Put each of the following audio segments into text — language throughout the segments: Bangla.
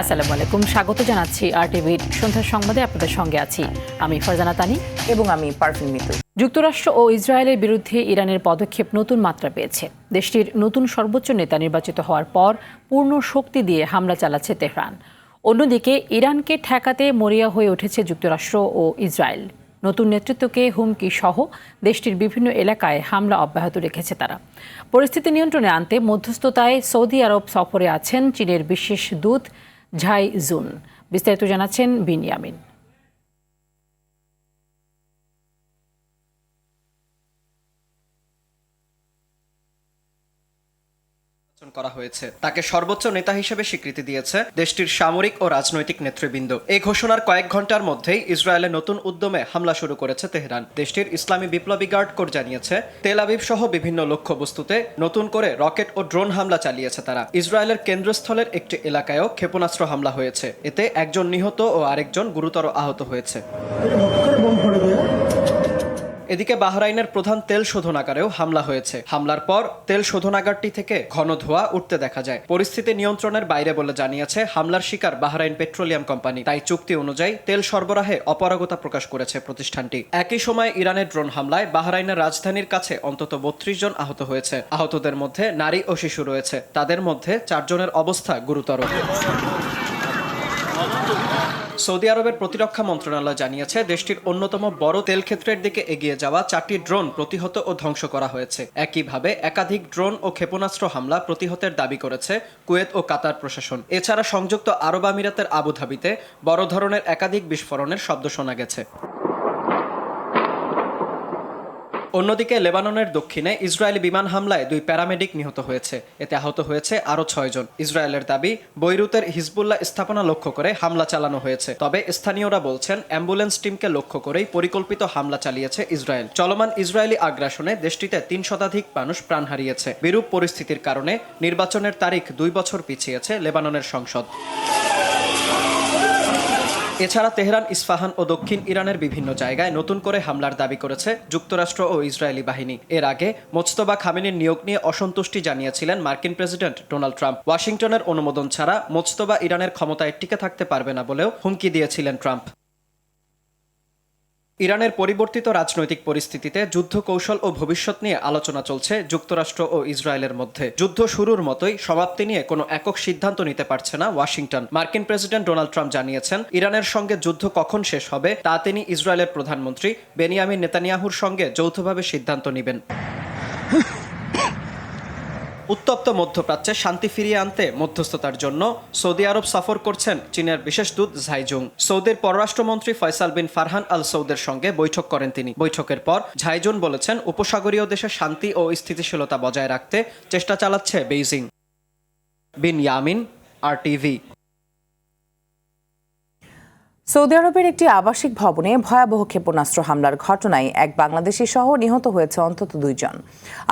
আসসালামু আলাইকুম, স্বাগত জানাচ্ছি RTVর সন্ধ্যার সংবাদে। আপনাদের সঙ্গে আছি আমি ফারজানা তানি এবং আমি পারভিন মিতু। যুক্তরাষ্ট্র ও ইসরায়েলের বিরুদ্ধে ইরানের পদক্ষেপ নতুন মাত্রা পেয়েছে। দেশটির নতুন সর্বোচ্চ নেতা নির্বাচিত হওয়ার পর পূর্ণ শক্তি দিয়ে হামলা চালাচ্ছে তেহরান। অন্যদিকে ইরানকে ঠেকাতে মরিয়া হয়ে উঠেছে যুক্তরাষ্ট্র ও ইসরায়েল। নতুন নেতৃত্বকে হুমকি সহ দেশটির বিভিন্ন এলাকায় হামলা অব্যাহত রেখেছে তারা। পরিস্থিতি নিয়ন্ত্রণে আনতে মধ্যস্থতায় সৌদি আরব সফরে আছেন চীনের বিশেষ দূত ঝাই জুন। বিস্তারিত জানাচ্ছেন বিনিয়ামিন। করা হয়েছে, তাকে সর্বোচ্চ নেতা হিসেবে স্বীকৃতি দিয়েছে দেশটির সামরিক ও রাজনৈতিক নেতৃবৃন্দ। এই ঘোষণার কয়েক ঘন্টার মধ্যেই ইসরায়েলের নতুন উদ্যমে হামলা শুরু করেছে তেহরান। দেশটির ইসলামী বিপ্লবী গার্ড কোর জানিয়েছে, তেল আবিব সহ বিভিন্ন লক্ষ্যবস্তুতে নতুন করে রকেট ও ড্রোন হামলা চালিয়েছে তারা। ইসরায়েলের কেন্দ্রস্থলের একটি এলাকায়ও ক্ষেপণাস্ত্র হামলা হয়েছে, এতে একজন নিহত ও আরেকজন গুরুতর আহত হয়েছে। এদিকে বাহরাইনের প্রধান তেল শোধনাগারেও হামলা হয়েছে। হামলার পর তেল শোধনাগারটি থেকে ঘন ধোঁয়া উঠতে দেখা যায়। পরিস্থিতি নিয়ন্ত্রণের বাইরে বলে জানিয়েছে হামলার শিকার বাহরাইন পেট্রোলিয়াম কোম্পানি। তাই চুক্তি অনুযায়ী তেল সরবরাহে অপারগতা প্রকাশ করেছে প্রতিষ্ঠানটি। একই সময় ইরানের ড্রোন হামলায় বাহরাইনের রাজধানীর কাছে অন্তত 32 জন আহত হয়েছে। আহতদের মধ্যে নারী ও শিশু রয়েছে, তাদের মধ্যে 4 জনের অবস্থা গুরুতর। সৌদি আরবের প্রতিরক্ষা মন্ত্রণালয় জানিয়েছে, দেশটির অন্যতম বড় তেল ক্ষেত্রের দিকে এগিয়ে যাওয়া 4টি ড্রোন প্রতিহত ও ধ্বংস করা হয়েছে। একইভাবে একাধিক ড্রোন ও ক্ষেপণাস্ত্র হামলা প্রতিহতের দাবি করেছে কুয়েত ও কাতার প্রশাসন। এছাড়া সংযুক্ত আরব আমিরাতের আবুধাবিতে বড় ধরনের একাধিক বিস্ফোরণের শব্দ শোনা গেছে। অন্যদিকে লেবাননের দক্ষিণে ইসরায়েলি বিমান হামলায় 2 প্যারামেডিক নিহত হয়েছে, এতে আহত হয়েছে আরও 6 জন। ইসরায়েলের দাবি, বৈরুতের হিজবুল্লাহ স্থাপনা লক্ষ্য করে হামলা চালানো হয়েছে। তবে স্থানীয়রা বলছেন অ্যাম্বুলেন্স টিমকে লক্ষ্য করেই পরিকল্পিত হামলা চালিয়েছে ইসরায়েল। চলমান ইসরায়েলি আগ্রাসনে দেশটিতে 3 শতাধিক মানুষ প্রাণ হারিয়েছে। বিরূপ পরিস্থিতির কারণে নির্বাচনের তারিখ 2 বছর পিছিয়েছে লেবাননের সংসদ। এছাড়া তেহরান, ইস্পাহান ও দক্ষিণ ইরানের বিভিন্ন জায়গায় নতুন করে হামলার দাবি করেছে যুক্তরাষ্ট্র ও ইসরায়েলি বাহিনী। এর আগে মোজতবা খামেনির নিয়োগ নিয়ে অসন্তুষ্টি জানিয়েছিলেন মার্কিন প্রেসিডেন্ট ডোনাল্ড ট্রাম্প। ওয়াশিংটনের অনুমোদন ছাড়া মোজতবা ইরানের ক্ষমতায় টিকে থাকতে পারবে না বলেও হুমকি দিয়েছিলেন ট্রাম্প। ইরানের পরিবর্তিত রাজনৈতিক পরিস্থিতিতে যুদ্ধ কৌশল ও ভবিষ্যৎ নিয়ে আলোচনা চলছে যুক্তরাষ্ট্র ও ইসরায়েলের মধ্যে। যুদ্ধ শুরুর মতোই সমাপ্তি নিয়ে কোনো একক সিদ্ধান্ত নিতে পারছে না ওয়াশিংটন। মার্কিন প্রেসিডেন্ট ডোনাল্ড ট্রাম্প জানিয়েছেন, ইরানের সঙ্গে যুদ্ধ কখন শেষ হবে তা তিনি ইসরায়েলের প্রধানমন্ত্রী বেনিয়ামিন নেতানিয়াহুর সঙ্গে যৌথভাবে সিদ্ধান্ত নেবেন। উত্তপ্ত মধ্যপ্রাচ্যে শান্তি ফিরিয়ে আনতে মধ্যস্থতার জন্য সৌদি আরব সফর করছেন চীনের বিশেষ দূত ঝাইজুং। সৌদির পররাষ্ট্রমন্ত্রী ফয়সাল বিন ফারহান আল সৌদের সঙ্গে বৈঠক করেন তিনি। বৈঠকের পর ঝাইজুন বলেছেন, উপসাগরীয় দেশে শান্তি ও স্থিতিশীলতা বজায় রাখতে চেষ্টা চালাচ্ছে বেইজিং। বিনিয়ামিন, RTV। সৌদি আরবের একটি আবাসিক ভবনে ভয়াবহ ক্ষেপণাস্ত্র হামলার ঘটনায় এক বাংলাদেশি সহ নিহত হয়েছে অন্তত 2 জন।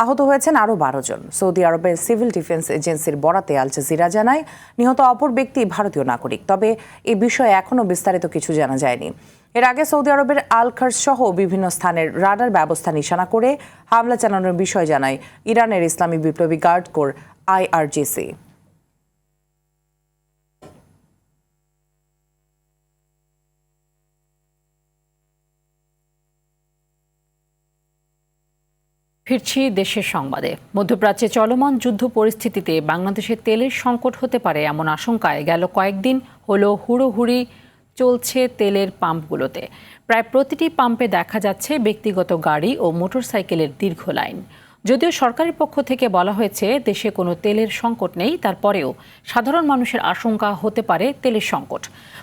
আহত হয়েছেন আরও 12 জন। সৌদি আরবের সিভিল ডিফেন্স এজেন্সির বরাতে আল জাজিরা জানায়, নিহত অপর ব্যক্তি ভারতীয় নাগরিক। তবে এ বিষয়ে এখনও বিস্তারিত কিছু জানা যায়নি। এর আগে সৌদি আরবের আল খার্জ সহ বিভিন্ন স্থানের রাডার ব্যবস্থা নিশানা করে হামলা চালানোর বিষয় জানায় ইরানের ইসলামী বিপ্লবী গার্ড কোর IRGC। ফিরছি দেশের সংবাদে। মধ্যপ্রাচ্যে চলমান যুদ্ধ পরিস্থিতিতে বাংলাদেশের তেলের সংকট হতে পারে এমন আশঙ্কায় গেল কয়েকদিন হলো হুড়োহুড়ি চলছে তেলের পাম্পগুলোতে। প্রায় প্রতিটি পাম্পে দেখা যাচ্ছে ব্যক্তিগত গাড়ি ও মোটরসাইকেলের দীর্ঘ লাইন। যদিও সরকারের পক্ষ থেকে বলা হয়েছে দেশে কোনো তেলের সংকট নেই, তারপরেও সাধারণ মানুষের আশঙ্কা হতে পারে তেলের সংকট।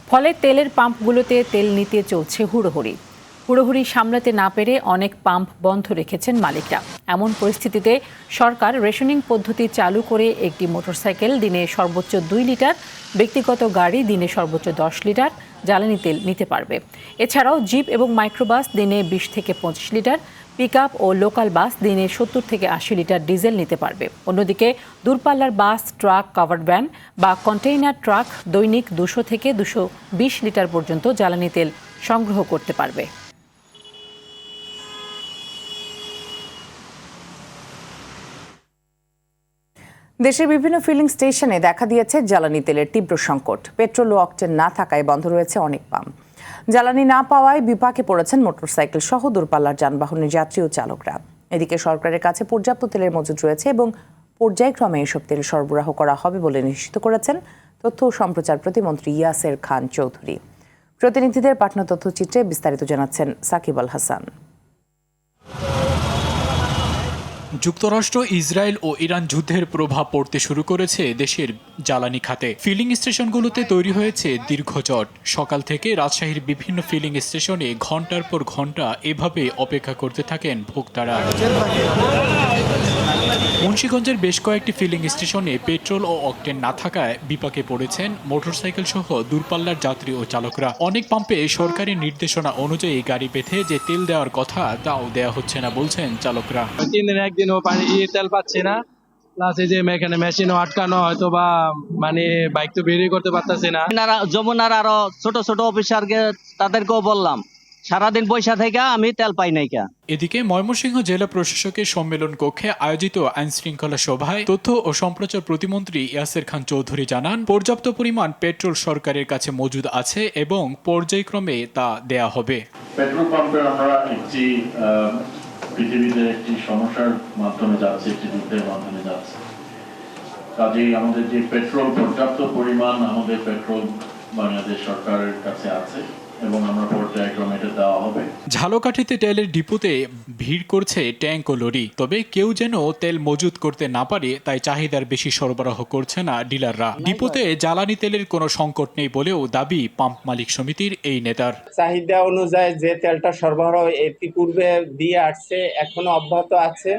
ফলে তেলের পাম্পগুলোতে তেল নিতে চলছে হুড়োহুড়ি সামলাতে না পেরে অনেক পাম্প বন্ধ রেখেছেন মালিকরা। এমন পরিস্থিতিতে সরকার রেশনিং পদ্ধতি চালু করে একটি মোটরসাইকেল দিনে সর্বোচ্চ 2 লিটার, ব্যক্তিগত গাড়ি দিনে সর্বোচ্চ 10 লিটার জ্বালানি তেল নিতে পারবে। এছাড়াও জিপ এবং মাইক্রোবাস দিনে 20 থেকে 25 লিটার, পিকআপ ও লোকাল বাস দিনে 70 থেকে 80 লিটার ডিজেল নিতে পারবে। অন্যদিকে দূরপাল্লার বাস, ট্রাক, কাভার্ড ভ্যান বা কন্টেইনার ট্রাক দৈনিক 200 থেকে 220 লিটার পর্যন্ত জ্বালানি তেল সংগ্রহ করতে পারবে। দেশের বিভিন্ন ফিলিং স্টেশনে দেখা দিয়েছে জ্বালানি তেলের তীব্র সংকট। পেট্রোল ও অকটেন না থাকায় বন্ধ রয়েছে অনেক পাম্প। জ্বালানি না পাওয়ায় বিপাকে পড়েছেন মোটরসাইকেল সহ দূরপাল্লার যানবাহনের যাত্রী ও চালকরা। এদিকে সরকারের কাছে পর্যাপ্ত তেলের মজুদ রয়েছে এবং পর্যায়ক্রমে এসব তেল সরবরাহ করা হবে বলে নিশ্চিত করেছেন তথ্য ও সম্প্রচার প্রতিমন্ত্রী ইয়াসের খান চৌধুরী। প্রতিনিধিদের পাঠানো তথ্যচিত্রে বিস্তারিত জানাচ্ছেন সাকিব আল হাসান। যুক্তরাষ্ট্র, ইসরায়েল ও ইরান যুদ্ধের প্রভাব পড়তে শুরু করেছে দেশের জ্বালানি খাতে। ফিলিং স্টেশনগুলোতে তৈরি হয়েছে দীর্ঘ জট। সকাল থেকে রাজশাহীর বিভিন্ন ফিলিং স্টেশনে ঘন্টার পর ঘন্টা এভাবে অপেক্ষা করতে থাকেন ভোক্তারা। মুন্সিগঞ্জের বেশ কয়েকটি ফিলিং স্টেশনে পেট্রোল ও অকটেন না থাকায় বিপাকে পড়েছেন মোটরসাইকেল সহ দূরপাল্লার যাত্রী ও চালকরা। অনেক পাম্পে সরকারি নির্দেশনা অনুযায়ী গাড়ি বেঁধে যে তেল দেওয়ার কথা তাও দেয়া হচ্ছে না বলছেন চালকরা। 3 দিন একদিনও তেল পাচ্ছি না, প্লাস এই যে এখানে মেশিনও আটকানো, হয়তো বা মানে বাইক তো বেরিয়ে করতে পারতেছি না। যমুনার আরো ছোট ছোট অফিসারকে তাদেরকেও বললাম, সারাদিন পয়সা থেকে আমি তেল পাই নাই কা। এদিকে ময়মনসিংহ জেলা প্রশাসকের সম্মেলন কক্ষে আয়োজিত আইন শৃঙ্খলা সভায় তথ্য ও সম্প্রচার প্রতিমন্ত্রী ইয়াসের খান চৌধুরী জানান, পর্যাপ্ত পরিমাণ পেট্রোল সরকারের কাছে মজুদ আছে এবং পর্যায়ক্রমে তা দেয়া হবে। পেট্রোল পাম্পে আমরা একটি পৃথিবীতে একটি সমস্যার মাধ্যমে যাচ্ছে, একটি যুদ্ধের মাধ্যমে যাচ্ছে। কাজেই আমাদের যে পেট্রোল পর্যাপ্ত পরিমাণ আমাদের পেট্রোল বাংলাদেশ সরকারের কাছে আছে এবং আমরা পর্যায়ক্রমে এটা দেওয়া হবে। ঝালকাঠিতে তেলের ডিপোতে ভিড় করছে ট্যাঙ্ক ও লরি। তবে কেউ যেন তেল মজুত করতে না পারে তাই চাহিদার বেশি সরবরাহ করছে না ডিলাররা। ডিপোতে জ্বালানি তেলের কোনো সংকট নেই বলেও দাবি পাম্প মালিক সমিতির এই নেতার। চাহিদা অনুযায়ী যে তেলটা সরবরাহ ইতিপূর্বে দিয়ে আসছে, এখনো অব্যাহত আছে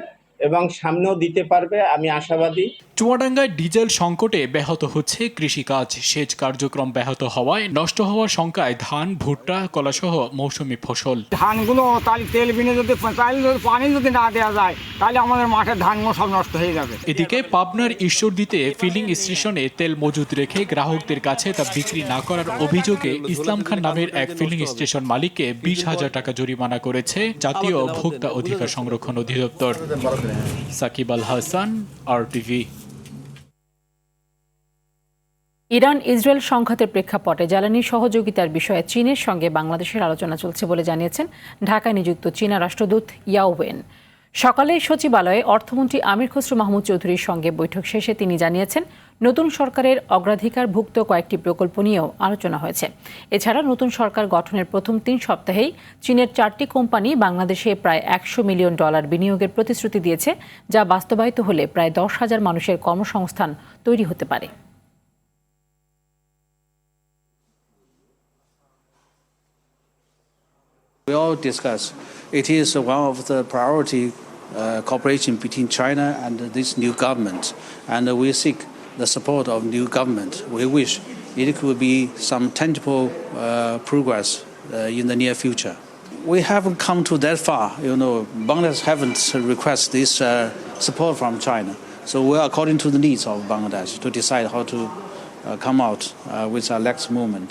এবং সামনেও দিতে পারবে, আমি আশাবাদী। চুয়াডাঙ্গায় ডিজেল সংকটে ব্যাহত হচ্ছে কৃষিকাজ। সেচ কার্যক্রম ব্যাহত হওয়ায় নষ্ট হওয়ার শঙ্কায় ধান, ভুট্টা, কলাসহ মৌসুমি ফসল। ধানগুলো তাহলে তেল বিনে যদি পানি যদি না দেওয়া যায় তাহলে আমাদের মাঠের ধানগুলো সব নষ্ট হয়ে যাবে। এদিকে পাবনার ঈশ্বরদীতে ফিলিং স্টেশনে তেল মজুত রেখে গ্রাহকদের কাছে তা বিক্রি না করার অভিযোগে ইসলাম খান নামের এক ফিলিং স্টেশন মালিককে 20,000 টাকা জরিমানা করেছে জাতীয় ভোক্তা অধিকার সংরক্ষণ অধিদপ্তর। Shakib Al Hasan, RTV। Iran Israel সংঘাতের প্রেক্ষাপটে জ্বালানি সহযোগিতার বিষয়ে চীনের সঙ্গে বাংলাদেশের আলোচনা চলছে বলে জানিয়েছেন ঢাকায় নিযুক্ত চীনা রাষ্ট্রদূত ইয়াও ওয়েন। সকালে সচিবালয়ে অর্থমন্ত্রী আমির খসরু মাহমুদ চৌধুরীর সঙ্গে বৈঠক শেষে তিনি জানিয়েছেন, নতুন সরকারের অগ্রাধিকারভুক্ত কয়েকটি প্রকল্প নিয়েও আলোচনা হয়েছে। এছাড়া নতুন সরকার গঠনের প্রথম 3 সপ্তাহেই চীনের 4টি কোম্পানি বাংলাদেশে প্রায় $100 মিলিয়ন বিনিয়োগের প্রতিশ্রুতি দিয়েছে, যা বাস্তবায়িত হলে প্রায় 10,000 মানুষের কর্মসংস্থান তৈরি হতে পারে। We all discuss. It is one of the priority cooperation between China and this new government, and we seek the support of new government. We wish it could be some tangible progress in the near future. We haven't come to that far, Bangladesh haven't requested this support from China, so we are according to the needs of Bangladesh to decide how to come out with our next movement.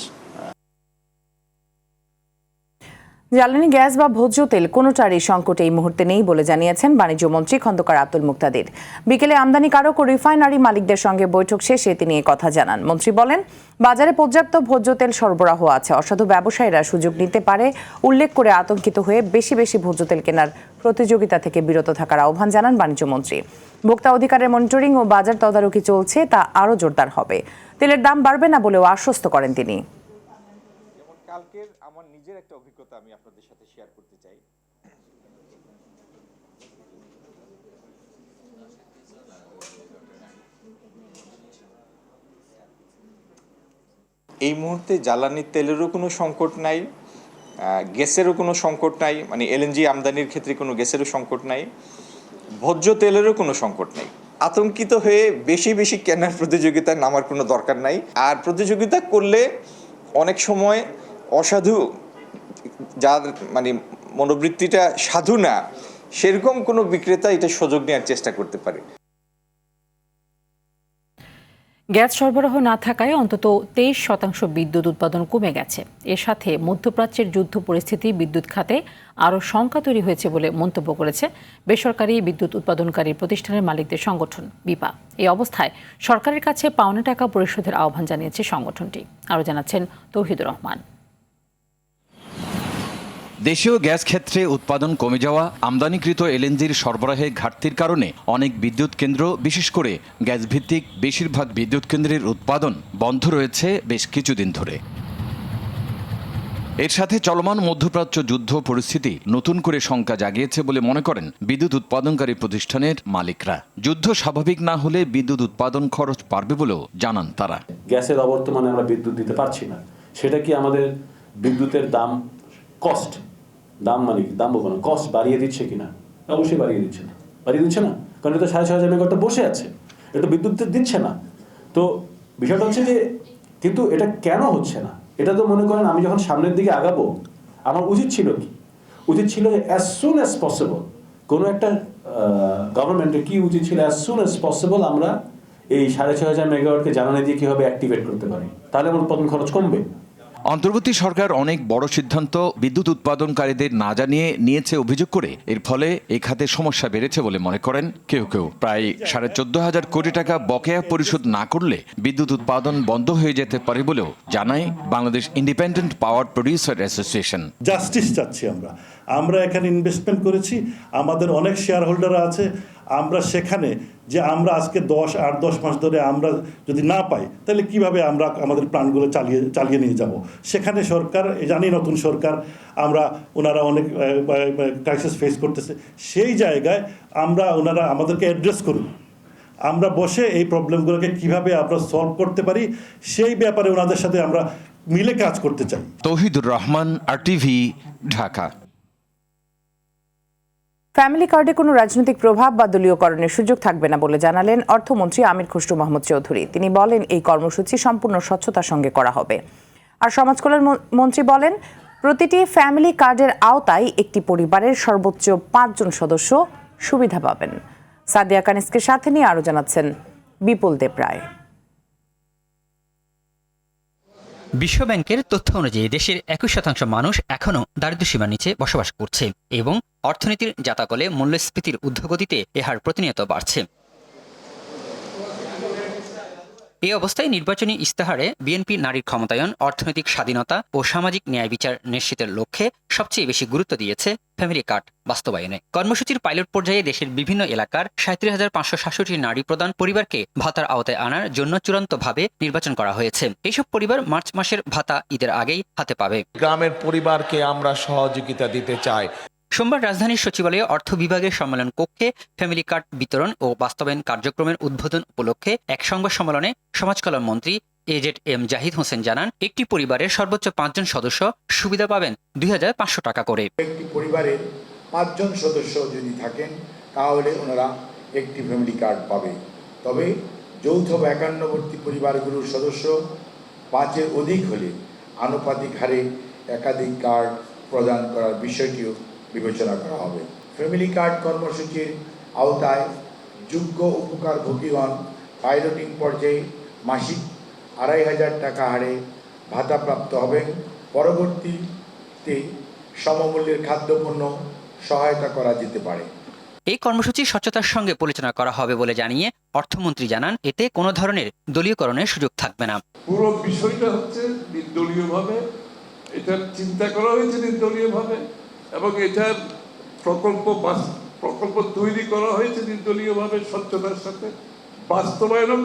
জ্বালানি গ্যাস বা ভোজ্য তেল কোনোটারই সংকট এই মুহূর্তে নেই বলে জানিয়েছেন বাণিজ্য মন্ত্রী খন্দকার আব্দুল মুক্তাদির। বিকেলে আমদানিকারক ও রিফাইনারি মালিকদের সঙ্গে বৈঠক শেষে তিনি এই কথা জানান। মন্ত্রী বলেন, বাজারে পর্যাপ্ত ভোজ্য তেল সরবরাহ আছে, অসাধু ব্যবসায়ীরা সুযোগ নিতে পারে। উল্লেখ করে আতঙ্কিত হয়ে বেশি বেশি ভোজ্য তেল কেনার প্রতিযোগিতা থেকে বিরত থাকার আহ্বান জানান বাণিজ্য মন্ত্রী। ভোক্তা অধিকারের মনিটরিং ও বাজার তদারকি চলছে, তা আরও জোরদার হবে। তেলের দাম বাড়বে না বলেও আশ্বস্ত করেন তিনি। কালকের আমার নিজের একটা অভিজ্ঞতা আমি আপনাদের সাথে শেয়ার করতে চাই। এই মুহূর্তে জ্বালানি তেলেরও কোনো সংকট নাই, গ্যাসেরও কোনো সংকট নাই, মানে LNG আমদানির ক্ষেত্রে কোনো গ্যাসেরও সংকট নাই, ভোজ্য তেলেরও কোনো সংকট নাই। আতঙ্কিত হয়ে বেশি বেশি কেনার প্রতিযোগিতায় নামার কোনো দরকার নাই। আর প্রতিযোগিতা করলে অনেক সময় অসাধু, যার মানে মনোবৃত্তিটা সাধু না, সেরকম কোনো বিক্রেতা এটা সুযোগ নেওয়ার চেষ্টা করতে পারে। গ্যাস সরবরাহ না থাকায় অন্তত 23% বিদ্যুৎ উৎপাদন কমে গেছে। এর সাথে মধ্যপ্রাচ্যের যুদ্ধ পরিস্থিতি বিদ্যুৎ খাতে আরও শঙ্কা তৈরি হয়েছে বলে মন্তব্য করেছে বেসরকারি বিদ্যুৎ উৎপাদনকারী প্রতিষ্ঠানের মালিকদের সংগঠন বিপা। এই অবস্থায় সরকারের কাছে পাওনা টাকা পরিশোধের আহ্বান জানিয়েছে সংগঠনটি। আরও জানাচ্ছেন তৌহিদুর রহমান। দেশীয় গ্যাস ক্ষেত্রে উৎপাদন কমে যাওয়া, আমদানিকৃত এলএনজির সরবরাহে ঘাটতির কারণে অনেক বিদ্যুৎ কেন্দ্র, বিশেষ করে গ্যাস ভিত্তিক বেশিরভাগ বিদ্যুৎ কেন্দ্রের উৎপাদন বন্ধ রয়েছে বেশ কিছুদিন ধরে। এর সাথে চলমান মধ্যপ্রাচ্য যুদ্ধ পরিস্থিতি নতুন করে শঙ্কা জাগিয়েছে বলে মনে করেন বিদ্যুৎ উৎপাদনকারী প্রতিষ্ঠানের মালিকরা। যুদ্ধ স্বাভাবিক না হলে বিদ্যুৎ উৎপাদন খরচ বাড়বে বলেও জানান তারা। গ্যাসের অবর্তমানে আমরা বিদ্যুৎ দিতে পারছি না, সেটা কি আমাদের বিদ্যুতের দাম বলবো না, কস্ট বাড়িয়ে দিচ্ছে কিনা? অবশ্যই বাড়িয়ে দিচ্ছে না, কারণ এটা 6,500 মেগাওয়াট বসে আছে, এটা বিদ্যুৎ দিচ্ছে না। তো বিষয়টা হচ্ছে যে, কিন্তু এটা কেন হচ্ছে না? এটা তো মনে করেন আমি যখন সামনের দিকে আগাবো, আমার উচিত ছিল যে অ্যাজ সুন অ্যাজ পসিবল, কোনো একটা গভর্নমেন্টের কি উচিত ছিল, অ্যাজ সুন অ্যাজ পসিবল আমরা এই 6,500 মেগাওয়াটকে জ্বালানি দিয়ে কীভাবে অ্যাক্টিভেট করতে পারি, তাহলে আমার উৎপাদন খরচ কমবে। অন্তর্বর্তী সরকার অনেক বড় সিদ্ধান্ত বিদ্যুৎ উৎপাদনকারীদের না জানিয়ে নিয়েছে অভিযোগ করে এর ফলে এই খাতে সমস্যা বেড়েছে বলে মনে করেন কেউ। প্রায় 14,500 কোটি টাকা বকেয়া পরিশোধ না করলে বিদ্যুৎ উৎপাদন বন্ধ হয়ে যেতে পারে বলেও জানায় Bangladesh independent power producer association. Justice চাচ্ছি আমরা এখানে ইনভেস্টমেন্ট করেছি, আমাদের অনেক শেয়ার হোল্ডার আছে, আমরা সেখানে যে আমরা আজকে 8-10 মাস ধরে আমরা যদি না পাই, তাহলে কিভাবে আমরা আমাদের প্ল্যানগুলো চালিয়ে নিয়ে যাব? সেখানে সরকার, জানি নতুন সরকার, ওনারা অনেক ক্রাইসিস ফেস করতেছে, সেই জায়গায় ওনারা আমাদেরকে অ্যাড্রেস করুন, আমরা বসে এই প্রবলেমগুলোকে কিভাবে আমরা সলভ করতে পারি সেই ব্যাপারে ওনাদের সাথে আমরা মিলে কাজ করতে চাই। তৌহিদুর রহমান, RTV, ঢাকা। ফ্যামিলি কার্ডে কোনো রাজনৈতিক প্রভাব বা দলীয়করণের সুযোগ থাকবে না বলে জানালেন অর্থমন্ত্রী আমির খসরু মাহমুদ চৌধুরী। তিনি বলেন, এই কর্মসূচি সম্পূর্ণ স্বচ্ছতার সঙ্গে করা হবে। আর সমাজ কল্যাণ মন্ত্রী বলেন, প্রতিটি ফ্যামিলি কার্ডের আওতায় একটি পরিবারের সর্বোচ্চ 5 জন সদস্য সুবিধা পাবেন। সাদিয়া কানিসকে সাথে নিয়ে আরও জানাচ্ছেন বিপুল দেবরায়। বিশ্বব্যাংকের তথ্য অনুযায়ী দেশের 21% মানুষ এখনও দারিদ্র্যসীমার নিচে বসবাস করছে এবং অর্থনীতির জাতাকলে মূল্যস্ফীতির ঊর্ধ্বগতিতে এ হার প্রতিনিয়ত বাড়ছে। এই অবস্থায় নির্বাচনী ইস্তাহারে বিএনপি নারীর ক্ষমতায়ন, অর্থনৈতিক স্বাধীনতা ও সামাজিক ন্যায় বিচার নিশ্চিতের লক্ষ্যে সবচেয়ে বেশি গুরুত্ব দিয়েছে ফ্যামিলি কার্ড বাস্তবায়নে। কর্মসূচির পাইলট পর্যায়ে দেশের বিভিন্ন এলাকার 37,567 নারী প্রধান পরিবারকে ভাতার আওতায় আনার জন্য চূড়ান্তভাবে নির্বাচন করা হয়েছে। এইসব পরিবার মার্চ মাসের ভাতা ঈদের আগেই হাতে পাবে। গ্রামের পরিবারকে আমরা সহযোগিতা দিতে চাই। সোমবার রাজধানীর সচিবালয়ে অর্থ বিভাগের সম্মেলন কক্ষে ফ্যামিলি কার্ড বিতরণ ও বাস্তবায়ন কার্যক্রমের উদ্বোধন উপলক্ষে এক সংবাদ সম্মেলনে সমাজ কল্যাণ মন্ত্রী AZM জাহিদ হোসেন জানান, একটি পরিবারের সর্বোচ্চ 5 জন সদস্য সুবিধা পাবেন 2,500 টাকা করে। একটি পরিবারে 5 জন সদস্য যদি থাকেন তাহলে ওনারা একটি ফ্যামিলি কার্ড পাবে। তবে যৌথ বা একান্নবর্তী পরিবারগুলোর সদস্য 5-এর অধিক হলে আনুপাতিক হারে একাধিক কার্ড প্রদান করার বিষয়টিও বিবেচনা করা হবে। ফ্যামিলি কার্ড কর্মসূচির আওতায় যোগ্য উপকারভোগীগণ পাইলটিং পর্যায়ে মাসিক 2,500 টাকা হারে ভাতাপ্রাপ্ত হবেন। পরবর্তীতে সমমূল্যের খাদ্যপণ্য সহায়তা করা যেতে পারে। এই কর্মসূচি স্বচ্ছতার সঙ্গে পরিচালনা করা হবে বলে জানিয়ে অর্থমন্ত্রী জানান, এতে কোনো ধরনের দলীয়করণের সুযোগ থাকবে না। পুরো বিষয়টা হচ্ছে নির্দলীয়ভাবে, এটা চিন্তা করা হয়েছে নির্দলীয়ভাবে এবং এটার প্রকল্প তৈরি করা হয়েছে নির্দলীয়ভাবে, স্বচ্ছতার সাথে। বাস্তবায়নও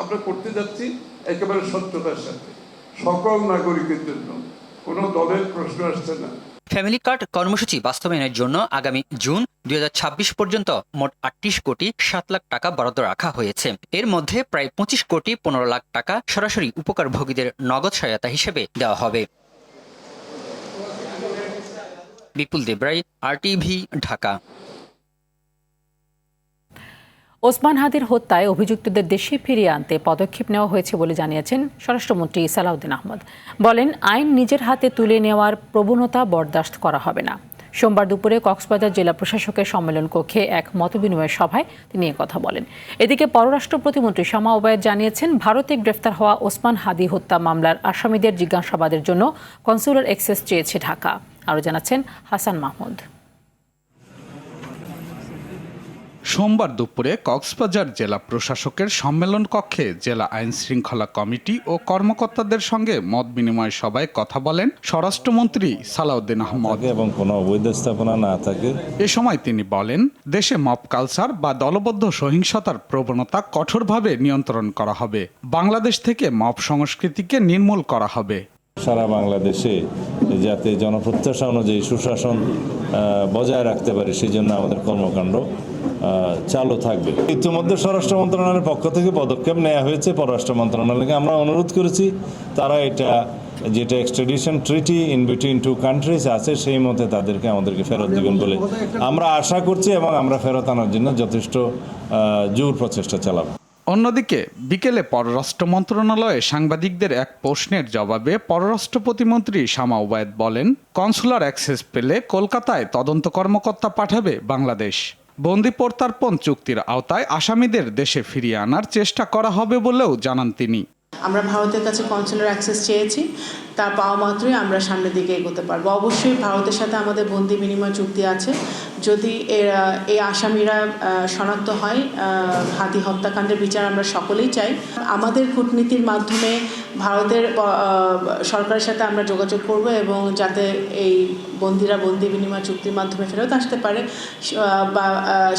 আমরা করতে যাচ্ছি একেবারে স্বচ্ছতার সাথে, সকল নাগরিকের জন্য, কোনো দলের প্রশ্ন আসছে না। ফ্যামিলি কার্ড কর্মসূচি বাস্তবায়নের জন্য আগামী জুন 2026 পর্যন্ত মোট 38 কোটি 7 লাখ টাকা বরাদ্দ রাখা হয়েছে। এর মধ্যে প্রায় 25 কোটি 15 লাখ টাকা সরাসরি উপকারভোগীদের নগদ সহায়তা হিসেবে দেওয়া হবে। বিপুল দেবরাই, RTV, ঢাকা। ওসমান হাদির হত্যায় অভিযুক্তদের দেশে ফিরিয়ে আনতে পদক্ষেপ নেওয়া হয়েছে বলে জানিয়েছেন স্বরাষ্ট্রমন্ত্রী সালাউদ্দিন আহমদ। বলেন, আইন নিজের হাতে তুলে নেওয়ার প্রবণতা বরদাস্ত করা হবে না। সোমবার দুপুরে কক্সবাজার জেলা প্রশাসকের সম্মেলন কক্ষে এক মতবিনিময় সভায় তিনি কথা বলেন। এদিকে পররাষ্ট্র প্রতিমন্ত্রী শামা ওবায়েদ জানিয়েছেন, ভারতে গ্রেফতার হওয়া ওসমান হাদি হত্যা মামলার আসামিদের জিজ্ঞাসাবাদের জন্য কনসুলার অ্যাক্সেস চেয়েছে ঢাকা। আরও জানাচ্ছেন হাসান মাহমুদ। সোমবার দুপুরে কক্সবাজার জেলা প্রশাসকের সম্মেলন কক্ষে জেলা আইন শৃঙ্খলা কমিটি ও কর্মকর্তাদের সঙ্গে মত বিনিময় সভায় কথা বলেন স্বরাষ্ট্রমন্ত্রী সালাউদ্দিন আহমদ। এবং কোনো অবৈধ স্থাপনা না থাকে। এ সময় তিনি বলেন, দেশে মব কালচার বা দলবদ্ধ সহিংসতার প্রবণতা কঠোরভাবে নিয়ন্ত্রণ করা হবে। বাংলাদেশ থেকে মব সংস্কৃতিকে নির্মূল করা হবে। সারা বাংলাদেশে যাতে জনপ্রত্যাশা অনুযায়ী সুশাসন বজায় রাখতে পারে সেই জন্য আমাদের কর্মকাণ্ড চালু থাকবে। ইতিমধ্যে স্বরাষ্ট্র মন্ত্রণালয়ের পক্ষ থেকে পদক্ষেপ নেওয়া হয়েছে। পররাষ্ট্র মন্ত্রণালয়কে আমরা অনুরোধ করেছি তারা এটা যেটা extradition treaty in between two countries আছে সেই মতে তাদেরকে আমাদেরকে ফেরত দিবেন বলে আমরা আশা করছি এবং আমরা ফেরত আনার জন্য যথেষ্ট জোর প্রচেষ্টা চালাবো। অন্যদিকে বিকেলে পররাষ্ট্র মন্ত্রণালয়ে সাংবাদিকদের এক প্রশ্নের জবাবে পররাষ্ট্র প্রতিমন্ত্রী শামা ওবায়েদ বলেন, কনসুলার অ্যাক্সেস পেলে কলকাতায় তদন্ত কর্মকর্তা পাঠাবে বাংলাদেশ। বন্দি প্রত্যার্পণ চুক্তির আওতায় আসামিদের দেশে ফিরিয়ে আনার চেষ্টা করা হবে বলেও জানান তিনি। আমরা ভারতের কাছে কনসুলার অ্যাক্সেস চেয়েছি, তা পাওয়া মাত্রই আমরা সামনের দিকে এগোতে পারবো। অবশ্যই ভারতের সাথে আমাদের বন্দি বিনিময় চুক্তি আছে। যদি এই আসামিরা শনাক্ত হয়, হাদি হত্যাকাণ্ডের বিচার আমরা সকলেই চাই। আমাদের কূটনীতির মাধ্যমে ভারতের সরকারের সাথে আমরা যোগাযোগ করব এবং যাতে এই বন্দিরা বন্দি বিনিময় চুক্তির মাধ্যমে ফেরত আসতে পারে বা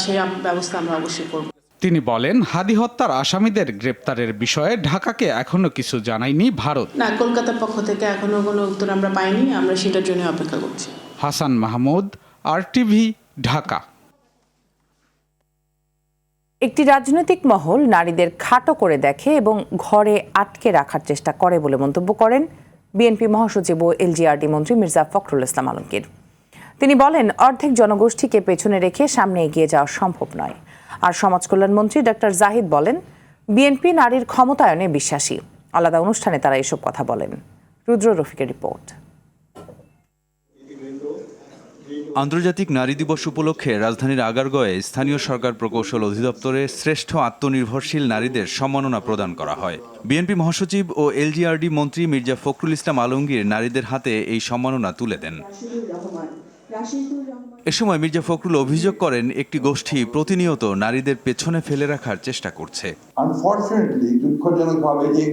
সেই ব্যবস্থা আমরা অবশ্যই করব। তিনি বলেন, হাদি হত্যার আসামিদের গ্রেপ্তারের বিষয়ে ঢাকাকে এখনো কিছু জানায়নি ভারত। না, কলকাতার পক্ষ থেকে এখনো কোনো উত্তর আমরা পাইনি, আমরা সেটার জন্য অপেক্ষা করছি। হাসান মাহমুদ, RTV, ঢাকা। একটি রাজনৈতিক মহল নারীদের খাটো করে দেখে এবং ঘরে আটকে রাখার চেষ্টা করে বলে মন্তব্য করেন বিএনপি মহাসচিব ও LGRD মন্ত্রী মির্জা ফখরুল ইসলাম আলমগীর। তিনি বলেন, অর্ধেক জনগোষ্ঠীকে পেছনে রেখে সামনে এগিয়ে যাওয়া সম্ভব নয়। আর সমাজ কল্যাণ মন্ত্রী ডক্টর জাহিদ বলেন, বিএনপি নারীর ক্ষমতায়নে বিশ্বাসী। আলাদা অনুষ্ঠানে তারা এসব কথা বলেন। রুদ্র রফিকের রিপোর্ট। আন্তর্জাতিক নারী দিবস উপলক্ষে রাজধানীর আগারগাঁওয়ে স্থানীয় সরকার প্রকৌশল অধিদপ্তরে শ্রেষ্ঠ আত্মনির্ভরশীল নারীদের সম্মাননা প্রদান করা হয়। বিএনপি মহাসচিব ও LGRD মন্ত্রী মির্জা ফখরুল ইসলাম আলমগীর নারীদের হাতে এই সম্মাননা তুলে দেন। এ সময় মির্জা ফখরুল অভিযোগ করেন, একটি গোষ্ঠী প্রতিনিয়ত নারীদের পেছনে ফেলে রাখার চেষ্টা করছে। আনফরচুনেটলি, দুঃখজনকভাবে যে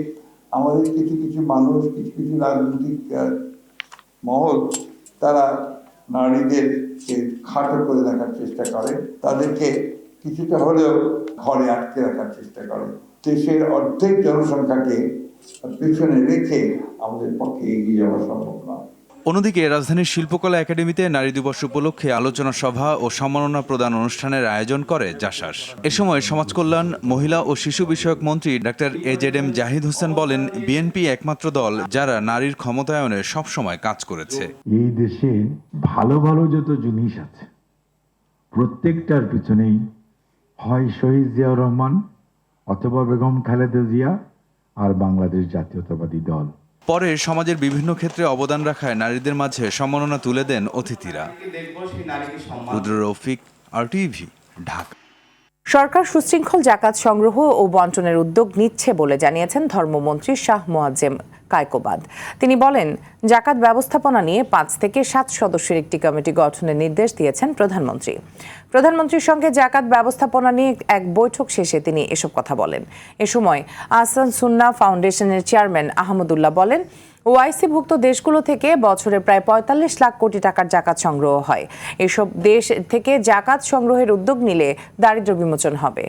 আমাদের কিছু কিছু মানুষ, কিছু কিছু রাজনৈতিক মহল তারা নারীদেরকে খাটো করে দেখার চেষ্টা করে, তাদেরকে কিছুটা হলেও ঘরে আটকে রাখার চেষ্টা করে। দেশের অর্ধেক জনসংখ্যাকে পেছনে রেখে আমাদের পক্ষে এগিয়ে যাওয়া সম্ভব না। অন্যদিকে রাজধানীর শিল্পকলা একাডেমিতে নারী দিবস উপলক্ষে আলোচনা সভা ও সম্মাননা প্রদান অনুষ্ঠানের আয়োজন করে জাসাস। এ সময় সমাজ কল্যাণ, মহিলা ও শিশু বিষয়ক মন্ত্রী ডক্টর AJM জাহিদ হোসেন বলেন, বিএনপি একমাত্র দল যারা নারীর ক্ষমতায়নে সবসময় কাজ করেছে। এই দেশে ভালো ভালো যত জিনিস আছে প্রত্যেকটার পিছনেই হয় শহীদ জিয়াউর রহমান অথবা বেগম খালেদা জিয়া আর বাংলাদেশ জাতীয়তাবাদী দল। পরে সমাজের বিভিন্ন ক্ষেত্রে অবদান রাখায় নারীদের মাঝে সম্মাননা তুলে দেন অতিথিরা। রুদ্র রফিক, RTV, ঢাকা। সরকার সুশৃঙ্খল জাকাত সংগ্রহ ও বন্টনের উদ্যোগ নিচ্ছে বলে জানিয়েছেন ধর্মমন্ত্রী শাহ মোয়াজ্জেম কায়কোবাদ। তিনি বলেন, জাকাত ব্যবস্থাপনা নিয়ে 5 থেকে 7 সদস্যের একটি কমিটি গঠনের নির্দেশ দিয়েছেন প্রধানমন্ত্রী। প্রধানমন্ত্রীর সঙ্গে জাকাত ব্যবস্থাপনা নিয়ে এক বৈঠক শেষে তিনি এসব কথা বলেন। এ সময় আহসান সুন্নাহ ফাউন্ডেশনের চেয়ারম্যান আহমদুল্লাহ বলেন, ওআইসিভুক্ত দেশগুলো থেকে বছরে প্রায় 45 লাখ কোটি টাকার জাকাত সংগ্রহ হয়। এসব দেশ থেকে জাকাত সংগ্রহের উদ্যোগ নিলে দারিদ্র্য বিমোচন হবে।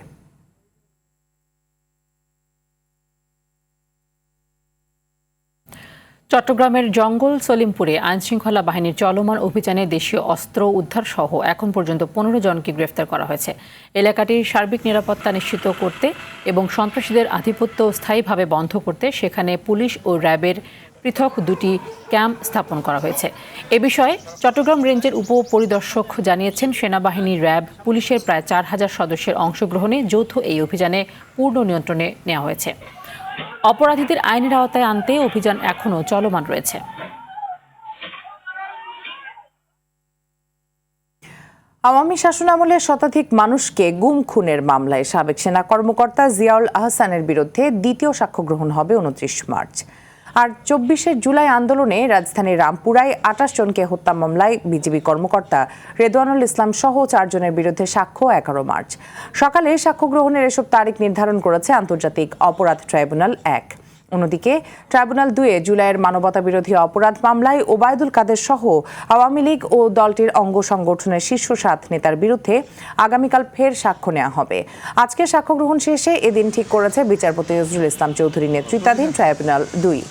চট্টগ্রামের জঙ্গল সলিমপুরে আইনশৃঙ্খলা বাহিনীর চলমান অভিযানে দেশীয় অস্ত্র উদ্ধার সহ এখন পর্যন্ত 15 জনকে গ্রেফতার করা হয়েছে। এলাকাটির সার্বিক নিরাপত্তা নিশ্চিত করতে এবং সন্ত্রাসীদের আধিপত্য স্থায়ীভাবে বন্ধ করতে সেখানে পুলিশ ও র্যাবের পৃথক 2টি ক্যাম্প স্থাপন করা হয়েছে। এ বিষয়ে চট্টগ্রাম রেঞ্জের উপপরিদর্শক জানিয়েছেন, সেনাবাহিনী, র্যাব, পুলিশের প্রায় 4000 সদস্যের অংশগ্রহণে যৌথ এই অভিযানে পূর্ণ নিয়ন্ত্রণে নেওয়া হয়েছে। অপরাধীদের আইনের আওতায় আনতে অভিযান এখনও চলমান রয়েছে। আওয়ামী শাসনামলে শতাধিক মানুষকে গুম খুনের মামলায় সাবেক সেনা কর্মকর্তা জিয়াউল আহসানের বিরুদ্ধে দ্বিতীয় সাক্ষ্য গ্রহণ হবে 29 মার্চ। আর 24শে জুলাই আন্দোলনে রাজধানীর রামপুরায় 28 জনকে হত্যা মামলায় বিজিবি কর্মকর্তা রেদওয়ানুল ইসলাম সহ 4 জনের বিরুদ্ধে সাক্ষ্য 11 মার্চ। সকালে সাক্ষ্য গ্রহণের এসব তারিখ নির্ধারণ করেছে আন্তর্জাতিক অপরাধ ট্রাইব্যুনাল 1। অন্যদিকে ট্রাইব্যুনাল 2-এ জুলাইয়ের মানবতাবিরোধী অপরাধ মামলায় ওবায়দুল কাদের সহ আওয়ামী লীগ ও দলটির অঙ্গ সংগঠনের শীর্ষ 7 নেতার বিরুদ্ধে আগামীকাল ফের সাক্ষ্য নেওয়া হবে। আজকে সাক্ষ্য গ্রহণ শেষে এদিন ঠিক করেছে বিচারপতি নজরুল ইসলাম চৌধুরী নেতৃত্বাধীন ট্রাইব্যুনাল 2।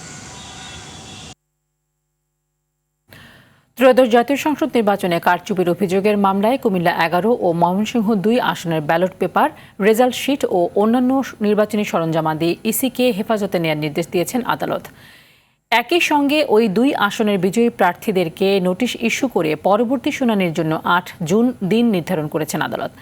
ত্রয়োদশ জাতীয় সংসদ নির্বাচনে কারচুপির অভিযোগের মামলায় কুমিল্লা 11 ও ময়মনসিংহ 2 আসনের ব্যালট পেপার, রেজাল্ট শিট ও অন্যান্য নির্বাচনী সরঞ্জামাদি ইসিকে হেফাজতে নেওয়ার নির্দেশ দিয়েছেন আদালত। একই সঙ্গে ওই 2 আসনের বিজয়ী প্রার্থীদেরকে নোটিশ ইস্যু করে পরবর্তী শুনানির জন্য 8 জুন দিন নির্ধারণ করেছেন আদালত।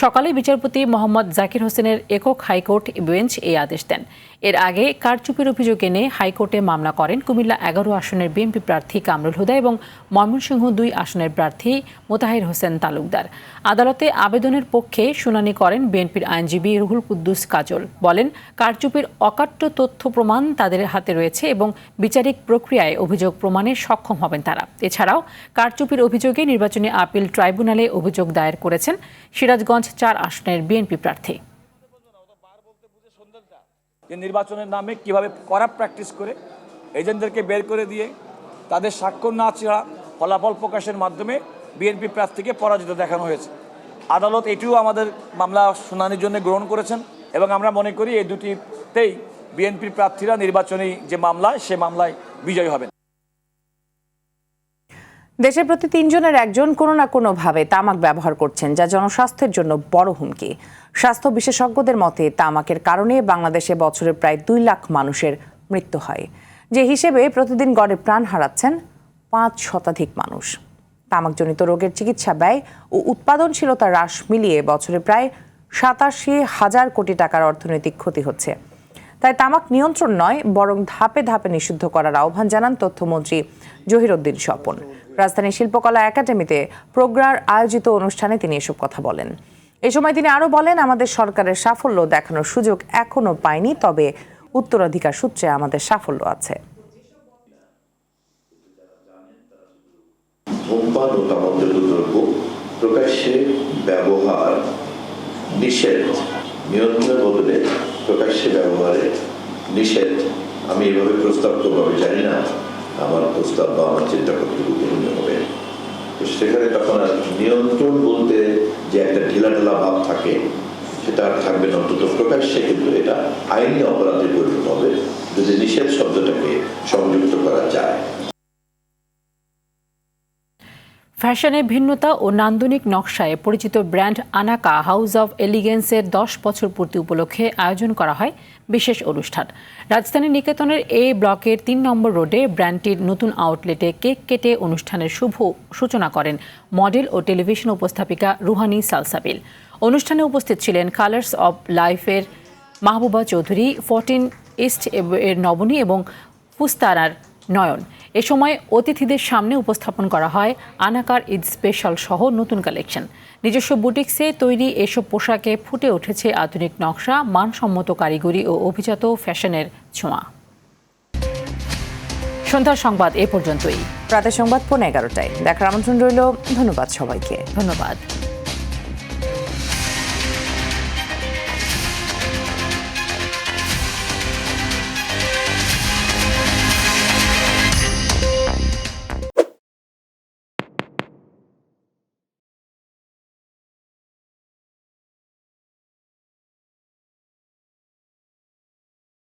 সকালে বিচারপতি মোহাম্মদ জাকির হোসেনের একক হাইকোর্ট বেঞ্চ এই আদেশ দেন। এর আগে কারচুপির অভিযোগ এনে হাইকোর্টে মামলা করেন কুমিল্লা 11 আসনের বিএনপি প্রার্থী কামরুল হুদা এবং ময়মনসিংহ 2 আসনের প্রার্থী মোতাহির হোসেন তালুকদার। আদালতে আবেদনের পক্ষে শুনানি করেন বিএনপির আইনজীবী রুহুল কুদ্দুস কাজল। বলেন, কারচুপির অকাট্য তথ্য প্রমাণ তাদের হাতে রয়েছে এবং বিচারিক প্রক্রিয়ায় অভিযোগ প্রমাণে সক্ষম হবেন তারা। এছাড়াও কারচুপির অভিযোগে নির্বাচনী আপিল ট্রাইব্যুনালে অভিযোগ দায়ের করেছেন সিরাজগঞ্জ 4 আসনের বিএনপি প্রার্থী। নির্বাচনের নামে কিভাবে করাপ্ট প্র্যাকটিস করে এজেন্টদেরকে বের করে দিয়ে তাদের স্বাক্ষর না ছাড়া ফলাফল প্রকাশের মাধ্যমে বিএনপি প্রার্থীকে পরাজিত দেখানো হয়েছে। আদালত এটিও আমাদের মামলা শুনানির জন্য গ্রহণ করেছেন এবং আমরা মনে করি এই দুটিতেই বিএনপির প্রার্থীরা নির্বাচনী যে মামলায় সে মামলায় বিজয়ী হবেন। দেশের প্রতি 3 জনের একজন কোনো না কোনোভাবে তামাক ব্যবহার করছেন, যা জনস্বাস্থ্যের জন্য বড় হুমকি। স্বাস্থ্য বিশেষজ্ঞদের মতে তামাকের কারণে বাংলাদেশে বছরে প্রায় 2 লাখ মানুষের মৃত্যু হয়, যে হিসেবে প্রতিদিন গড়ে প্রাণ হারাচ্ছেন 5 শতাধিক মানুষ। তামাকজনিত রোগের চিকিৎসা ব্যয় ও উৎপাদনশীলতা হ্রাস মিলিয়ে বছরে প্রায় 87,000 কোটি টাকার অর্থনৈতিক ক্ষতি হচ্ছে। তাই তামাক নিয়ন্ত্রণ নয়, বরং ধাপে ধাপে নিষিদ্ধ করার আহ্বান জানান তথ্যমন্ত্রী জহিরুদ্দিন স্বপন। রাজধানী শিল্পকলা একাডেমিতে প্রোগ্রার আয়োজিত অনুষ্ঠানে তিনি এসব কথা বলেন। এ সময় তিনি আরও বলেন, আমাদের সরকারের সাফল্য দেখানোর সুযোগ এখনো পাইনি, তবে উত্তরাধিকার সূত্রে আমাদের সাফল্য আছে। ধূমপান ও তামাকজাত দ্রব্য প্রকাশ্যে ব্যবহার নিষেধ, নিয়ন্ত্রণের বদলে প্রকাশ্যে ব্যবহারে নিষেধ। আমি এভাবে প্রস্তাব করবো, আমি জানি না আমার প্রস্তাব বা আমার চিন্তা করতে গ্রহণীয় হবে। তো সেখানে তখন আর নিয়ন্ত্রণ বলতে যে একটা ঢিলাঢালা ভাব থাকে সেটা আর থাকবে না। অন্তত প্রকাশ্যে কিন্তু এটা আইনি অপরাধে পরিণত হবে যদি নিষেধ শব্দটাকে সংযুক্ত করা যায়। ফ্যাশনের ভিন্নতা ও নান্দনিক নকশায় পরিচিত ব্র্যান্ড আনাকা হাউস অব এলিগেন্সের 10 বছর পূর্তি উপলক্ষে আয়োজন করা হয় বিশেষ অনুষ্ঠান। রাজধানীর নিকেতনের এ ব্লকের 3 নম্বর রোডে ব্র্যান্ডটির নতুন আউটলেটে কেক কেটে অনুষ্ঠানের শুভ সূচনা করেন মডেল ও টেলিভিশন উপস্থাপিকা রুহানি সালসাবিল। অনুষ্ঠানে উপস্থিত ছিলেন কালার্স অব লাইফের মাহবুবা চৌধুরী, 14 ইস্ট এর নবনী এবং ফুস্তারার নয়ন। এ সময় অতিথিদের সামনে উপস্থাপন করা হয় আনাকার ঈদ স্পেশাল সহ নতুন কালেকশন। নিজস্ব বুটিক্সে তৈরি এসব পোশাকে ফুটে উঠেছে আধুনিক নকশা, মানসম্মত কারিগরি ও অভিজাত ফ্যাশনের ছোঁয়া। সন্ধ্যার সংবাদ এ পর্যন্তই। রাতের সংবাদ 11:30টায় দেখার আমন্ত্রণ রইল। ধন্যবাদ সবাইকে। ধন্যবাদ।